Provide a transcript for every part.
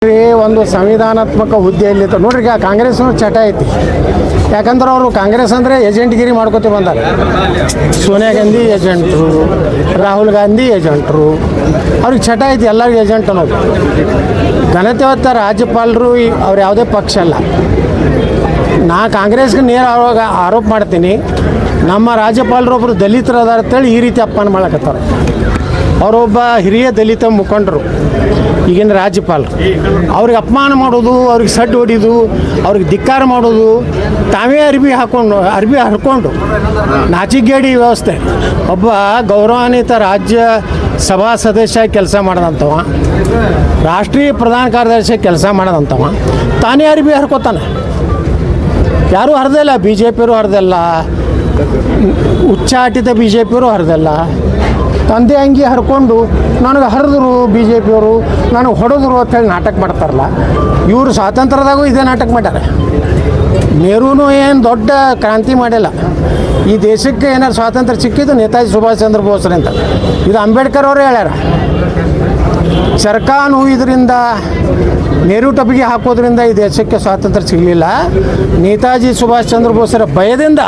ಒಂದು ಸಂವಿಧಾನಾತ್ಮಕ ಹುದ್ದೆಯಲ್ಲಿತ್ತು ನೋಡ್ರಿ. ಈಗ ಕಾಂಗ್ರೆಸ್ನ ಚಟ ಐತಿ. ಯಾಕಂದ್ರೆ ಅವರು ಕಾಂಗ್ರೆಸ್ ಅಂದರೆ ಏಜೆಂಟ್ಗಿರಿ ಮಾಡ್ಕೊತ ಬಂದಾರೆ. ಸೋನಿಯಾ ಗಾಂಧಿ ಏಜೆಂಟ್ರು, ರಾಹುಲ್ ಗಾಂಧಿ ಏಜೆಂಟ್ರು, ಅವ್ರಿಗೆ ಚಟ ಐತಿ ಎಲ್ಲರಿಗೂ ಏಜೆಂಟ್ ಅನ್ನೋದು. ಘನತೆವತ್ತ ರಾಜ್ಯಪಾಲರು ಅವ್ರು ಯಾವುದೇ ಪಕ್ಷ ಅಲ್ಲ. ನಾ ಕಾಂಗ್ರೆಸ್ಗೆ ನೇರ ಆರೋಪ ಮಾಡ್ತೀನಿ, ನಮ್ಮ ರಾಜ್ಯಪಾಲರು ಒಬ್ಬರು ದಲಿತರು ಅದಾರ ಅಂತೇಳಿ ಈ ರೀತಿ ಅಪಮಾನ ಮಾಡಕತ್ತಾರೆ. ಅವರೊಬ್ಬ ಹಿರಿಯ ದಲಿತ ಮುಖಂಡರು, ಈಗಿನ ರಾಜ್ಯಪಾಲರು. ಅವ್ರಿಗೆ ಅಪಮಾನ ಮಾಡೋದು, ಅವ್ರಿಗೆ ಸಡ್ಡು ಹೊಡಿಯೋದು, ಅವ್ರಿಗೆ ಧಿಕ್ಕಾರ ಮಾಡೋದು, ತಾವೇ ಅರ್ಬಿ ಹರ್ಕೊಂಡು ನಾಚಿಗೇಡಿ ವ್ಯವಸ್ಥೆ. ಒಬ್ಬ ಗೌರವಾನ್ವಿತ ರಾಜ್ಯ ಸಭಾ ಸದಸ್ಯ ಕೆಲಸ ಮಾಡೋದಂಥವ, ರಾಷ್ಟ್ರೀಯ ಪ್ರಧಾನ ಕಾರ್ಯದರ್ಶಿ ಕೆಲಸ ಮಾಡೋದಂಥವ ತಾನೇ ಅರ್ಬಿ ಹರ್ಕೋತಾನೆ. ಯಾರೂ ಹರಿದಿಲ್ಲ, ಬಿ ಜೆ ಪಿಯವರು ಹರಿದಿಲ್ಲ, ಉಚ್ಚಾಟಿತ ಬಿ ಜೆ ಪಿಯವರು ಹರಿದಿಲ್ಲ. ತಂದೆ ಅಂಗಿ ಹರ್ಕೊಂಡು ನನಗೆ ಹರಿದ್ರು ಬಿ ಜೆ ಪಿಯವರು, ನನಗೆ ಹೊಡೆದ್ರು ಅಂತೇಳಿ ನಾಟಕ ಮಾಡ್ತಾರಲ್ಲ. ಇವರು ಸ್ವಾತಂತ್ರ್ಯದಾಗೂ ಇದೇ ನಾಟಕ ಮಾಡ್ಯಾರ. ನೆಹರೂನು ಏನು ದೊಡ್ಡ ಕ್ರಾಂತಿ ಮಾಡಿಲ್ಲ. ಈ ದೇಶಕ್ಕೆ ಏನಾರು ಸ್ವಾತಂತ್ರ್ಯ ಸಿಕ್ಕಿದ್ದು ನೇತಾಜಿ ಸುಭಾಷ್ ಚಂದ್ರ ಬೋಸ್ರಿಂದ. ಇದು ಅಂಬೇಡ್ಕರ್ ಅವರೇ ಹೇಳ್ಯಾರ. ಚರಕ ನೋವಿದ್ರಿಂದ, ನೆಹರು ಟಪಿಗೆ ಹಾಕೋದ್ರಿಂದ ಈ ದೇಶಕ್ಕೆ ಸ್ವಾತಂತ್ರ್ಯ ಸಿಗಲಿಲ್ಲ. ನೇತಾಜಿ ಸುಭಾಷ್ ಚಂದ್ರ ಬೋಸರ ಭಯದಿಂದ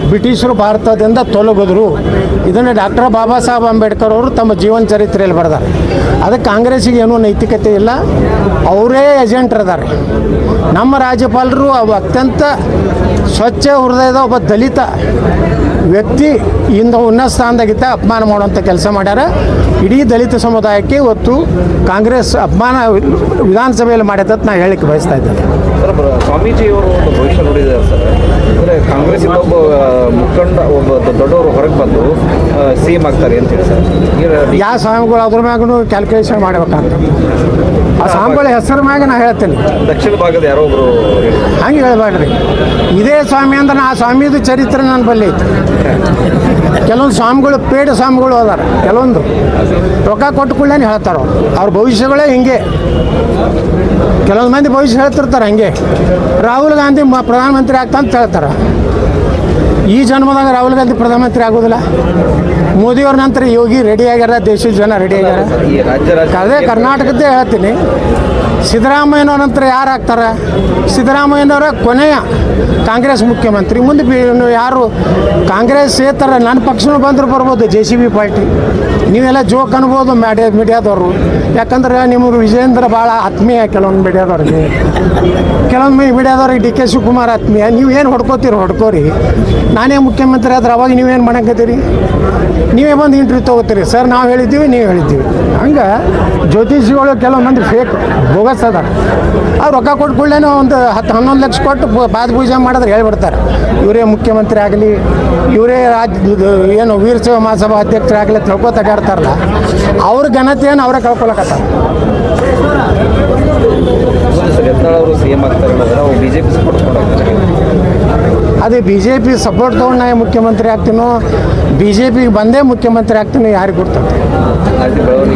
ಬ್ರಿಟಿಷರು ಭಾರತದಿಂದ ತೊಲಗಿದ್ರು. ಇದನ್ನು ಡಾಕ್ಟರ್ ಬಾಬಾ ಸಾಹೇಬ್ ಅಂಬೇಡ್ಕರ್ ಅವರು ತಮ್ಮ ಜೀವನ ಚರಿತ್ರೆಯಲ್ಲಿ ಬರೆದಾರೆ. ಅದಕ್ಕೆ ಕಾಂಗ್ರೆಸ್ಸಿಗೆ ಏನೂ ನೈತಿಕತೆ ಇಲ್ಲ, ಅವರೇ ಏಜೆಂಟ್ ಇದ್ದಾರೆ. ನಮ್ಮ ರಾಜ್ಯಪಾಲರು ಅತ್ಯಂತ ಸ್ವಚ್ಛ ಹೃದಯದ ಒಬ್ಬ ದಲಿತ ವ್ಯಕ್ತಿ ಇಂದ ಉನ್ನತ ಸ್ಥಾನದಾಗಿದ್ದ ಅಪಮಾನ ಮಾಡುವಂಥ ಕೆಲಸ ಮಾಡ್ಯಾರ. ಇಡೀ ದಲಿತ ಸಮುದಾಯಕ್ಕೆ ಇವತ್ತು ಕಾಂಗ್ರೆಸ್ ಅಪಮಾನ ವಿಧಾನಸಭೆಯಲ್ಲಿ ಮಾಡ್ಯದ ನಾ ಹೇಳಿಕ್ಕೆ ಬಯಸ್ತಾ ಇದ್ದೇನೆ. ಸರ್, ಸ್ವಾಮೀಜಿಯವರು ಒಂದು ಭವಿಷ್ಯ ನುಡಿದಿದ್ದಾರೆ ಸರ್. ಅಂದರೆ ಕಾಂಗ್ರೆಸ್ಸಿಂದ ಒಬ್ಬ ಮುಖಂಡ, ಒಬ್ಬ ದೊಡ್ಡವರು ಹೊರಗೆ ಬಂದು ಸಿ ಎಂ ಆಗ್ತಾರೆ ಅಂತೇಳಿ ಸರ್. ಯಾವ ಸ್ವಾಮಿಗಳು ಅದ್ರ ಮ್ಯಾಗೂ ಕ್ಯಾಲ್ಕುಲೇಷನ್ ಮಾಡ್ಬೇಕಂತ. ಆ ಸ್ವಾಮಿಗಳ ಹೆಸರು ಮ್ಯಾಗ ನಾ ಹೇಳ್ತೇನೆ. ದಕ್ಷಿಣ ಭಾಗದ ಯಾರೋ ಒಬ್ಬರು ಹಂಗೆ ಹೇಳ್ಬೇಡ್ರಿ. ಇದೇ ಸ್ವಾಮಿ ಅಂದ್ರೆ ಆ ಸ್ವಾಮಿದು ಚರಿತ್ರೆ ನನ್ನ ಬಲ್ಲಿ ಐತಿ. ಕೆಲವೊಂದು ಸ್ವಾಮಿಗಳು ಪೇಡ ಸ್ವಾಮಿಗಳು ಅದಾರ, ಕೆಲವೊಂದು ರೊಕ್ಕ ಕೊಟ್ಟು ಕೂಡಲೇ ಹೇಳ್ತಾರೆ. ಅವ್ರ ಭವಿಷ್ಯಗಳೇ ಹಿಂಗೆ. ಕೆಲವೊಂದು ಮಂದಿ ಭವಿಷ್ಯ ಹೇಳ್ತಿರ್ತಾರೆ ಹಂಗೆ. ರಾಹುಲ್ ಗಾಂಧಿ ಪ್ರಧಾನಮಂತ್ರಿ ಆಗ್ತಾಂತ ಹೇಳ್ತಾರೆ. ಈ ಜನ್ಮದಾಗ ರಾಹುಲ್ ಗಾಂಧಿ ಪ್ರಧಾನಮಂತ್ರಿ ಆಗೋದಿಲ್ಲ. ಮೋದಿಯವ್ರ ನಂತರ ಯೋಗಿ ರೆಡಿ ಆಗ್ಯಾರ, ದೇಶದ ಜನ ರೆಡಿ ಆಗ್ಯಾರ. ಅದೇ ಕರ್ನಾಟಕದ್ದೇ ಹೇಳ್ತೀನಿ. ಸಿದ್ದರಾಮಯ್ಯನವ್ರ ನಂತರ ಯಾರು ಆಗ್ತಾರೆ? ಸಿದ್ದರಾಮಯ್ಯನವರ ಕೊನೆಯ ಕಾಂಗ್ರೆಸ್ ಮುಖ್ಯಮಂತ್ರಿ. ಮುಂದೆ ಯಾರು ಕಾಂಗ್ರೆಸ್ ಸೇತರ ನನ್ನ ಪಕ್ಷನೂ ಬಂದರೂ ಬರ್ಬೋದು, JCB ಪಾರ್ಟಿ. ನೀವೆಲ್ಲ ಜೋಕ್ ಅನ್ಬೋದು ಮೀಡಿಯಾದವರು. ಯಾಕಂದ್ರೆ ನಿಮಗೆ ವಿಜೇಂದ್ರ ಭಾಳ ಆತ್ಮೀಯ ಕೆಲವೊಂದು ಮೀಡಿಯಾದವ್ರಿಗೆ, ಕೆಲವೊಂದು ಮೀಡಿಯಾದವ್ರಿಗೆ DK ಶಿವಕುಮಾರ್ ಆತ್ಮೀಯ. ನೀವೇನು ಹೊಡ್ಕೋತೀರಿ ಹೊಡ್ಕೋರಿ. ನಾನೇ ಮುಖ್ಯಮಂತ್ರಿ ಆದ್ರೆ ಅವಾಗ ನೀವೇನು ಮಾಡಕತ್ತೀರಿ? ನೀವೇ ಬಂದು ಇಂಟ್ರ್ಯೂ ತೊಗೋತೀರಿ. ಸರ್ ನಾವು ಹೇಳಿದ್ದೀವಿ, ನೀವು ಹೇಳಿದ್ದೀವಿ. ಹಂಗೆ ಜ್ಯೋತಿಷಿಗಳು ಕೆಲವೊಂದು ಮಂದಿ ಫೇಕ್ ಬೋಗಸ್ ಅದಾರ. ಅವ್ರು ರೊಕ್ಕ ಕೊಟ್ಟು ಕೂಡಲೇ ಒಂದು 10-11 ಲಕ್ಷ ಕೊಟ್ಟು ಪಾದ ಪೂಜೆ ಮಾಡಿದ್ರೆ ಹೇಳ್ಬಿಡ್ತಾರೆ ಇವರೇ ಮುಖ್ಯಮಂತ್ರಿ ಆಗಲಿ, ಇವರೇ ಏನು ವೀರ ಸೇವಾ ಮಹಾಸಭಾ ಅಧ್ಯಕ್ಷರಾಗಲಿ ತಿಳ್ಕೊತ ಅಡ್ಡಾಡ್ತಾರಲ್ಲ, ಅವ್ರ ಘನತೆಯನ್ನು ಅವರೇ ಕಳ್ಕೊಳಕತ್ತಾರ. ಯತ್ನಾಳ್ ಸಿ ಎಂ ಆಗ್ತಾರೆ ಅನ್ನೋದನ್ನ ಅವ್ರು BJP ಸಪೋರ್ಟ್ ಮಾಡ್ತಾರೆ. ಅದೇ BJP ಸಪೋರ್ಟ್ ತೊಗೊಂಡು ನಾ ಮುಖ್ಯಮಂತ್ರಿ ಆಗ್ತೀನೋ, BJPಗೆ ಬಂದೇ ಮುಖ್ಯಮಂತ್ರಿ ಆಗ್ತೀನಿ ಯಾರಿಗೆ ಗೊತ್ತೈತೆ.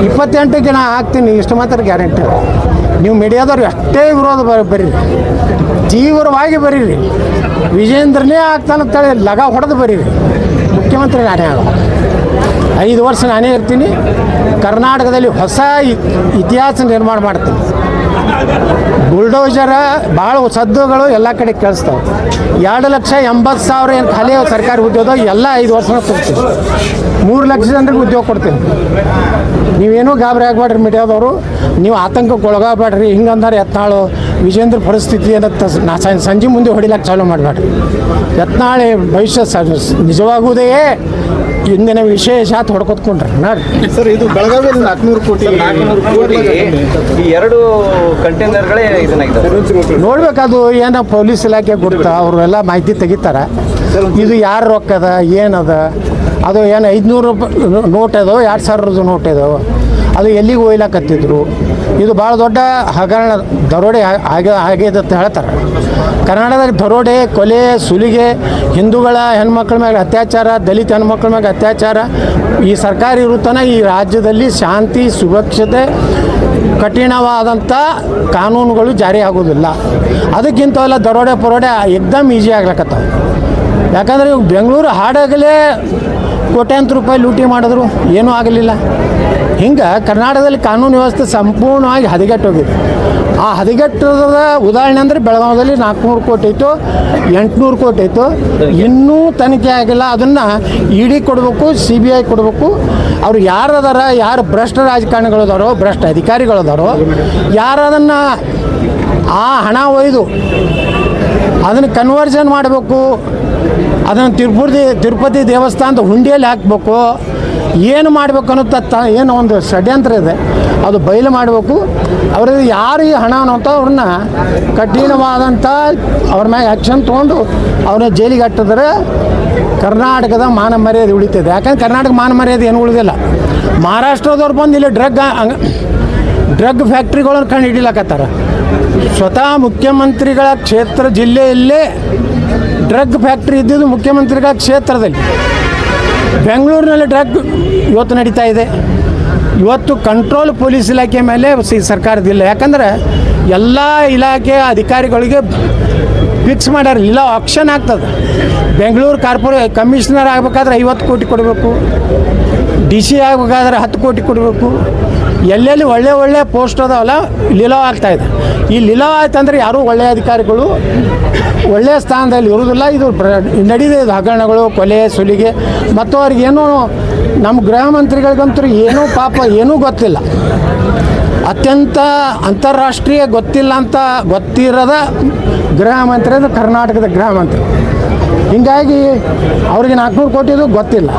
28ಕ್ಕೆ ನಾ ಆಗ್ತೀನಿ, ಇಷ್ಟು ಮಾತ್ರ ಗ್ಯಾರಂಟಿ. ನೀವು ಮೀಡಿಯಾದವ್ರು ಅಷ್ಟೇ ವಿರೋಧ ಬರೀರಿ, ತೀವ್ರವಾಗಿ ಬರೀರಿ. ವಿಜೇಂದ್ರನೇ ಆಗ್ತಾನಂತೇಳಿ ಲಗ ಹೊಡೆದು ಬರೀರಿ. ಮುಖ್ಯಮಂತ್ರಿ ನಾನೇ ಆಗೋ 5 ವರ್ಷ ನಾನೇ ಇರ್ತೀನಿ. ಕರ್ನಾಟಕದಲ್ಲಿ ಹೊಸ ಇತಿಹಾಸ ನಿರ್ಮಾಣ ಮಾಡ್ತೀನಿ. ಬುಲ್ಡೋಜರ ಭಾಳ ಸದ್ದುಗಳು ಎಲ್ಲ ಕಡೆ ಕೇಳಿಸ್ತಾವೆ. 2,80,000 ಏನು ಖಾಲಿ ಸರ್ಕಾರಿ ಉದ್ಯೋಗ ಎಲ್ಲ 5 ವರ್ಷ ಕೊಡ್ತೀನಿ. 3 ಲಕ್ಷ ಜನರಿಗೆ ಉದ್ಯೋಗ ಕೊಡ್ತೀನಿ. ನೀವೇನೂ ಗಾಬರಿ ಆಗಬೇಡ್ರಿ ಮೀಡಿಯಾದವರು, ನೀವು ಆತಂಕಕ್ಕೆ ಒಳಗಾಗಬೇಡ್ರಿ. ಹಿಂಗಂದ್ರೆ ಯತ್ನಾಳು ವಿಜೇಂದ್ರ ಪರಿಸ್ಥಿತಿ ಏನತ್ತ ನಾ ಸಂಜೆ ಮುಂದೆ ಹೊಡಿಲಕ್ಕೆ ಚಾಲೂ ಮಾಡಬೇಡ್ರಿ. ಯತ್ನಾಳೆ ಭವಿಷ್ಯ ನಿಜವಾಗುವುದೇ ಇಂದಿನ ವಿಶೇಷ ಹೊಡ್ಕೊತ್ಕೊಂಡ್ರಿ ನೋಡಿ ಸರ್. ಇದು ಬೆಳಗಾವಿಯಲ್ಲಿ 400 ಕೋಟಿ ಈ 2 ಕಂಟೈನರ್ಗಳೇ ಇದನ್ನಾಗಿದೆ ನೋಡ್ಬೇಕದು. ಏನೋ ಪೊಲೀಸ್ ಇಲಾಖೆ ಗುರ್ತ ಅವರು ಎಲ್ಲ ಮಾಹಿತಿ ತೆಗಿತಾರೆ. ಇದು ಯಾರು ರೊಕ್ಕದ ಏನದ, ಅದು ಏನು 500 ರೂಪಾಯಿ ನೋಟ್ ಅದೋ 2,000 ನೋಟ್ ಅದೋ, ಅದು ಎಲ್ಲಿಗೆ ಒಯ್ಲಾಕತ್ತಿದ್ರು. ಇದು ಭಾಳ ದೊಡ್ಡ ಹಗರಣ, ದರೋಡೆ ಆಗಿದೆ ಅಂತ ಹೇಳ್ತಾರೆ. ಕರ್ನಾಟಕದಲ್ಲಿ ದರೋಡೆ, ಕೊಲೆ, ಸುಲಿಗೆ, ಹಿಂದೂಗಳ ಹೆಣ್ಮಕ್ಳ ಮೇಲೆ ಅತ್ಯಾಚಾರ, ದಲಿತ ಹೆಣ್ಮಕ್ಳ ಮೇಲೆ ಅತ್ಯಾಚಾರ. ಈ ಸರ್ಕಾರ ಇರುತ್ತಾನೆ ಈ ರಾಜ್ಯದಲ್ಲಿ ಶಾಂತಿ ಸುರಕ್ಷತೆ ಕಠಿಣವಾದಂಥ ಕಾನೂನುಗಳು ಜಾರಿ ಆಗೋದಿಲ್ಲ. ಅದಕ್ಕಿಂತವೆಲ್ಲ ದರೋಡೆ ಪರೋಡೆ ಏಕ್ದಮ್ ಈಸಿ ಆಗ್ಲಕತ್ತಾವ. ಯಾಕಂದರೆ ಇವು ಬೆಂಗಳೂರು ಹಾಡಾಗಲೇ ಕೋಟ್ಯಾಂತರ ರೂಪಾಯಿ ಲೂಟಿ ಮಾಡಿದ್ರು ಏನೂ ಆಗಲಿಲ್ಲ. ಹಿಂಗೆ ಕರ್ನಾಟಕದಲ್ಲಿ ಕಾನೂನು ವ್ಯವಸ್ಥೆ ಸಂಪೂರ್ಣವಾಗಿ ಹದಗೆಟ್ಟೋಗಿದೆ. ಆ ಹದಗೆಟ್ಟದ ಉದಾಹರಣೆ ಅಂದರೆ ಬೆಳಗಾವಿಯಲ್ಲಿ 400 ಕೋಟಿ ಇತ್ತು, 800 ಕೋಟಿ ಇತ್ತು, ಇನ್ನೂ ತನಿಖೆ ಆಗಿಲ್ಲ. ಅದನ್ನು ಇಡಿ ಕೊಡಬೇಕು, CBI ಕೊಡಬೇಕು. ಅವ್ರು ಯಾರು ಅದಾರ, ಯಾರು ಭ್ರಷ್ಟ ರಾಜಕಾರಣಿಗಳದಾರೋ, ಭ್ರಷ್ಟ ಅಧಿಕಾರಿಗಳದಾರೋ, ಯಾರು ಅದನ್ನು ಆ ಹಣ ಒಯ್ದು ಅದನ್ನು ಕನ್ವರ್ಷನ್ ಮಾಡಬೇಕು, ಅದನ್ನು ತಿರುಪತಿ ದೇವಸ್ಥಾನದ ಹುಂಡಿಯಲ್ಲಿ ಹಾಕಬೇಕು, ಏನು ಮಾಡಬೇಕು ಅನ್ನೋ ಏನು ಒಂದು ಷಡ್ಯಂತ್ರ ಇದೆ, ಅದು ಬಯಲು ಮಾಡಬೇಕು. ಅವ್ರಿಗೆ ಯಾರು ಈ ಹಣ ಅನ್ನೋಂಥ ಅವ್ರನ್ನ ಕಠಿಣವಾದಂಥ ಅವ್ರ ಮ್ಯಾಗ ಆ್ಯಕ್ಷನ್ ತೊಗೊಂಡು ಅವ್ರನ್ನ ಜೈಲಿಗೆ ಹಾಕಿದ್ರೆ ಕರ್ನಾಟಕದ ಮಾನ ಮರ್ಯಾದೆ ಉಳಿತದೆ. ಯಾಕಂದ್ರೆ ಕರ್ನಾಟಕ ಮಾನ ಮರ್ಯಾದೆ ಏನು ಉಳಿದಿಲ್ಲ. ಮಹಾರಾಷ್ಟ್ರದವ್ರು ಬಂದು ಇಲ್ಲಿ ಡ್ರಗ್ ಫ್ಯಾಕ್ಟ್ರಿಗಳನ್ನು ಕಂಡು ಹಿಡಿಲಕತ್ತಾರ. ಸ್ವತಃ ಮುಖ್ಯಮಂತ್ರಿಗಳ ಕ್ಷೇತ್ರ ಜಿಲ್ಲೆಯಲ್ಲೇ ಡ್ರಗ್ ಫ್ಯಾಕ್ಟ್ರಿ ಇದ್ದಿದ್ದು ಮುಖ್ಯಮಂತ್ರಿಗಳ ಕ್ಷೇತ್ರದಲ್ಲಿ. ಬೆಂಗಳೂರಿನಲ್ಲಿ ಡ್ರಗ್ ಇವತ್ತು ನಡೀತಾ ಇದೆ. ಇವತ್ತು ಕಂಟ್ರೋಲ್ ಪೊಲೀಸ್ ಇಲಾಖೆ ಮೇಲೆ ಸರ್ಕಾರದಿಲ್ಲ. ಯಾಕಂದರೆ ಎಲ್ಲ ಇಲಾಖೆ ಅಧಿಕಾರಿಗಳಿಗೆ ಫಿಕ್ಸ್ ಮಾಡ್ಯಾರ, ಇಲ್ಲ ಆಕ್ಷನ್ ಆಗ್ತದೆ. ಬೆಂಗಳೂರು ಕಮಿಷನರ್ ಆಗಬೇಕಾದ್ರೆ 50 ಕೋಟಿ ಕೊಡಬೇಕು, DC ಆಗಬೇಕಾದ್ರೆ 10 ಕೋಟಿ ಕೊಡಬೇಕು. ಎಲ್ಲೆಲ್ಲಿ ಒಳ್ಳೆ ಪೋಸ್ಟ್ ಅದಾವಲ್ಲ ಲಿಲಾವ್ ಆಗ್ತಾಯಿದೆ. ಈ ಲಿಲಾವ್ ಆಯ್ತಂದ್ರೆ ಯಾರೂ ಒಳ್ಳೆಯ ಅಧಿಕಾರಿಗಳು ಒಳ್ಳೆಯ ಸ್ಥಾನದಲ್ಲಿ ಇರುವುದಿಲ್ಲ. ಇದು ನಡೀದೆ, ಇದು ಹಗರಣಗಳು, ಕೊಲೆ, ಸುಲಿಗೆ. ಮತ್ತು ಅವ್ರಿಗೇನು ನಮ್ಮ ಗೃಹ ಮಂತ್ರಿಗಳಿಗಂತೂ ಏನೂ ಪಾಪ ಏನೂ ಗೊತ್ತಿಲ್ಲ. ಅತ್ಯಂತ ಅಂತಾರಾಷ್ಟ್ರೀಯ ಗೊತ್ತಿರದ ಗೃಹ ಮಂತ್ರಿ ಅಂದರೆ ಕರ್ನಾಟಕದ ಗೃಹ ಮಂತ್ರಿ. ಹೀಗಾಗಿ ಅವ್ರಿಗೆ 400 ಕೋಟಿದು ಗೊತ್ತಿಲ್ಲ.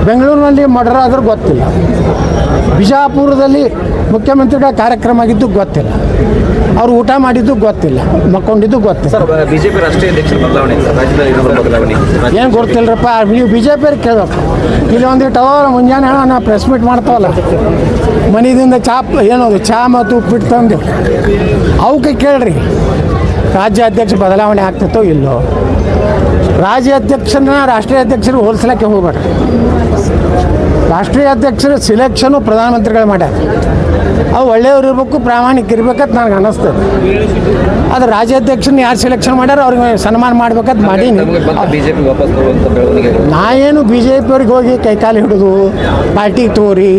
ಬೆಂಗಳೂರಿನಲ್ಲಿ ಮರ್ಡರ್ ಆದರೂ ಗೊತ್ತಿಲ್ಲ. ಬಿಜಾಪುರದಲ್ಲಿ ಮುಖ್ಯಮಂತ್ರಿಗಳ ಕಾರ್ಯಕ್ರಮ ಆಗಿದ್ದು ಗೊತ್ತಿಲ್ಲ. ಅವ್ರು ಊಟ ಮಾಡಿದ್ದು ಗೊತ್ತಿಲ್ಲ, ಮಕ್ಕೊಂಡಿದ್ದು ಗೊತ್ತಿಲ್ಲ. ಸರ್, ಬಿಜೆಪಿ ರಾಷ್ಟ್ರೀಯ ಅಧ್ಯಕ್ಷರ ಬದಲಾವಣೆ ಸರ್, ರಾಜ್ಯದಲ್ಲಿ ಇರೋ ಬದಲಾವಣೆ ಏನು ಗೊತ್ತಿಲ್ಲರಪ್ಪ. ನೀವು BJP ಅವ್ರಿಗೆ ಕೇಳಬೇಕು. ಇಲ್ಲಿ ಒಂದಿಟ್ಟು ಮುಂಜಾನೆ ನಾವು ಪ್ರೆಸ್ ಮೀಟ್ ಮಾಡ್ತಾವಲ್ಲ, ಮನೆಯಿಂದ ಏನದು ಚಹಾ ಮತ್ತು ಉಪ್ಪಿಟ್ಟು ತಂದು ಅವಕ್ಕೆ ಕೇಳ್ರಿ, ರಾಜ್ಯ ಅಧ್ಯಕ್ಷ ಬದಲಾವಣೆ ಆಗ್ತಿತ್ತೋ ಇಲ್ಲೋ. ರಾಜ್ಯ ಅಧ್ಯಕ್ಷರನ್ನ ರಾಷ್ಟ್ರೀಯ ಅಧ್ಯಕ್ಷರು ಹೋಲಿಸ್ಲಿಕ್ಕೆ ಹೋಗ್ಬೇಡ್ರಿ. ರಾಷ್ಟ್ರೀಯ ಅಧ್ಯಕ್ಷರ ಸಿಲೆಕ್ಷನು ಪ್ರಧಾನಮಂತ್ರಿಗಳು ಮಾಡ್ಯಾರ. ಅವು ಒಳ್ಳೆಯವ್ರು ಇರಬೇಕು, ಪ್ರಾಮಾಣಿಕರಿರ್ಬೇಕಂತ ನನಗೆ ಅನ್ನಿಸ್ತದೆ. ಅದು ರಾಜ್ಯಾಧ್ಯಕ್ಷರನ್ನ ಯಾರು ಸೆಲೆಕ್ಷನ್ ಮಾಡ್ಯಾರ ಅವ್ರಿಗೆ ಸನ್ಮಾನ ಮಾಡ್ಬೇಕಂತ ಮಾಡೀನಿ. ಬಿಜೆಪಿ ವಾಪಸ್ ಬರುವಂಥ ಬೆಳವಣಿಗೆ ನಾ ಏನು BJP ಅವ್ರಿಗೆ ಹೋಗಿ ಕೈಕಾಲು ಹಿಡಿದು ಪಾರ್ಟಿಗೆ ತೋರಿ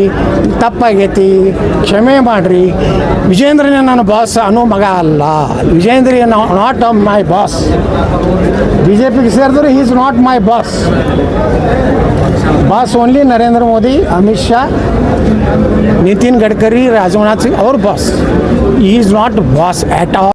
ತಪ್ಪಾಗೈತಿ ಕ್ಷಮೆ ಮಾಡಿರಿ, ವಿಜೇಂದ್ರನೇ ನನ್ನ ಬಾಸ್ ಅನ್ನೋ ಮಗ ಅಲ್ಲ. Vijendra not my boss. BJPಗೆ ಸೇರಿದ್ರೆ he is not my boss. Boss only Narendra Modi, Amit Shah, Nitin Gadkari, Rajnath Singh ಅವ್ರ boss. He is not boss at all.